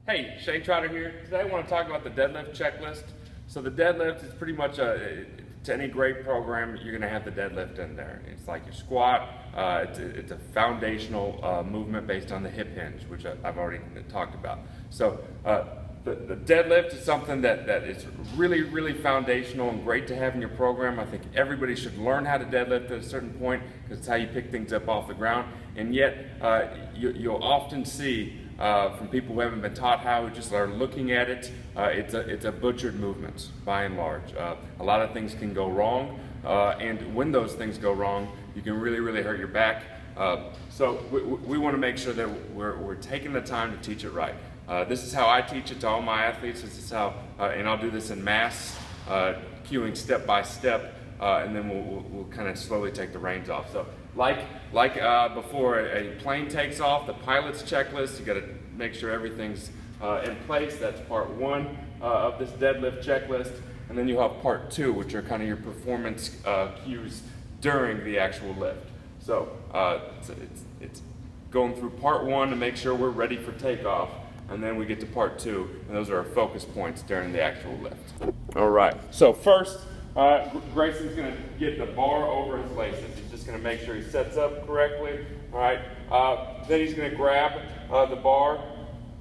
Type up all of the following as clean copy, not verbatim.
Hey, Shane Trotter here. Today I want to talk about the deadlift checklist. So the deadlift is pretty much to any great program, you're going to have the deadlift in there. It's like your squat. It's a foundational movement based on the hip hinge, which I've already talked about. So the deadlift is something that is really foundational and great to have in your program. I think everybody should learn how to deadlift at a certain point because it's how you pick things up off the ground. And yet you'll often see from people who haven't been taught how, who just are looking at it, it's a butchered movement by and large. A lot of things can go wrong, and when those things go wrong, you can really hurt your back. So we want to make sure that we're taking the time to teach it right. This is how I teach it to all my athletes. This is how, and I'll do this in mass, cueing step by step, and then we'll kind of slowly take the reins off. So like before a plane takes off, the pilot's checklist, you got to make sure everything's in place. That's part one of this deadlift checklist. And then you have part two, which are kind of your performance cues during the actual lift. So it's going through part one to make sure we're ready for takeoff. And then we get to part two, and those are our focus points during the actual lift. All right, so first, Grayson's gonna get the bar over his laces. He's just gonna make sure he sets up correctly. All right, then he's gonna grab the bar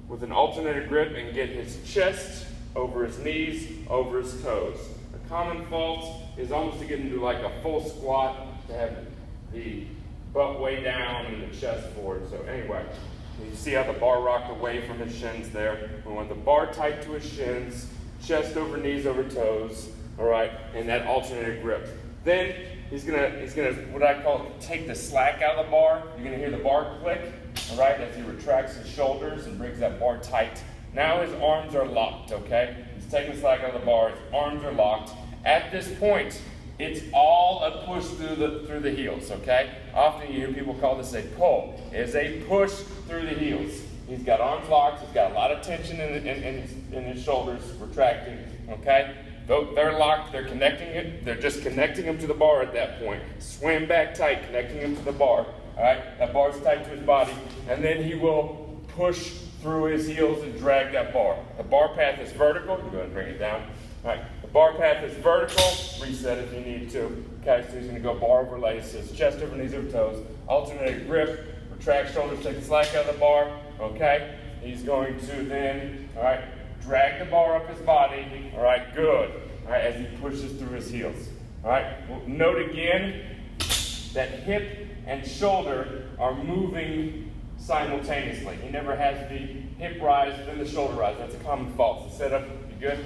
with an alternator grip and get his chest over his knees, over his toes. A common fault is almost to get into like a full squat, to have the butt way down and the chest forward. So anyway, you see how the bar rocked away from his shins there. We want the bar tight to his shins, chest over knees over toes, all right, and that alternating grip. Then he's gonna what I call take the slack out of the bar. You're gonna hear the bar click, all right, as he retracts his shoulders and brings that bar tight. Now his arms are locked, okay? He's taking the slack out of the bar, his arms are locked. At this point, it's all a push through the heels, okay? Often you hear people call this a pull. It's a push through the heels. He's got arms locked, he's got a lot of tension in his shoulders, retracting, okay? Though they're locked, they're connecting it, they're just connecting him to the bar at that point. Swim back tight, connecting him to the bar, all right? That bar's tight to his body, and then he will push through his heels and drag that bar. The bar path is vertical, you go ahead and bring it down. All right, the bar path is vertical, reset if you need to. Okay, so he's gonna go bar over laces, chest over knees over toes, alternate grip, retract shoulders, take the slack out of the bar, okay? He's going to then, all right, drag the bar up his body, all right, good, all right, as he pushes through his heels. All right, well, note again that hip and shoulder are moving simultaneously. He never has the hip rise, then the shoulder rise. That's a common fault. So set up, you good?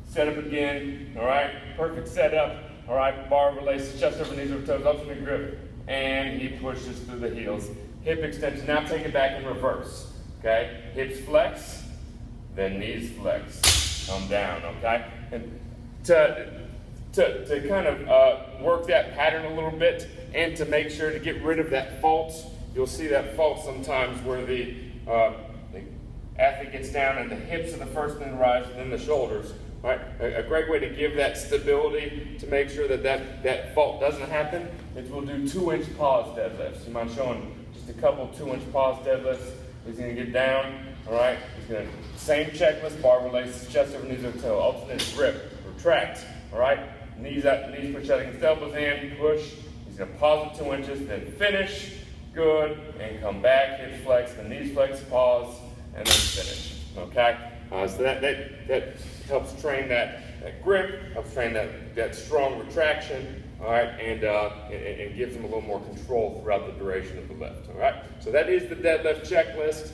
Set up again, all right, perfect setup, all right, bar over laces, chest over knees over toes, alternate grip, and he pushes through the heels. Hip extension, now take it back in reverse, okay? Hips flex, then knees flex, come down, okay? And to kind of work that pattern a little bit and to make sure to get rid of that fault, you'll see that fault sometimes where the athlete gets down and the hips are the first thing to rise and then the shoulders. Right? A great way to give that stability to make sure that fault doesn't happen is we'll do 2-inch pause deadlifts. You mind showing just a couple 2-inch pause deadlifts? He's going to get down, all right? He's going to, same checklist, bar laces, chest over knees over toe, alternate grip, retract, all right? Knees push out against elbows in, push. He's going to pause at 2 inches, then finish, good, and come back, hips flex, the knees flex, pause, and then finish, okay? So that helps train that grip, helps train that strong retraction, all right, and gives them a little more control throughout the duration of the lift, all right? So that is the deadlift checklist.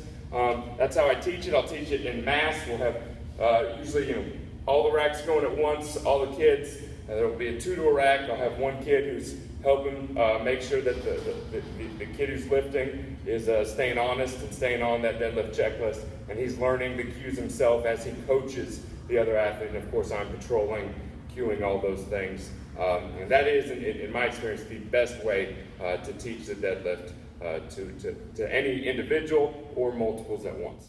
That's how I teach it. I'll teach it in mass. We'll have usually, all the racks going at once, all the kids. There will be a 2-to-a rack. I'll have one kid who's helping make sure that the kid who's lifting is staying honest and staying on that deadlift checklist, and he's learning the cues himself as he coaches the other athlete, and of course I'm patrolling, cueing all those things. And that is, in my experience, the best way to teach the deadlift to any individual or multiples at once.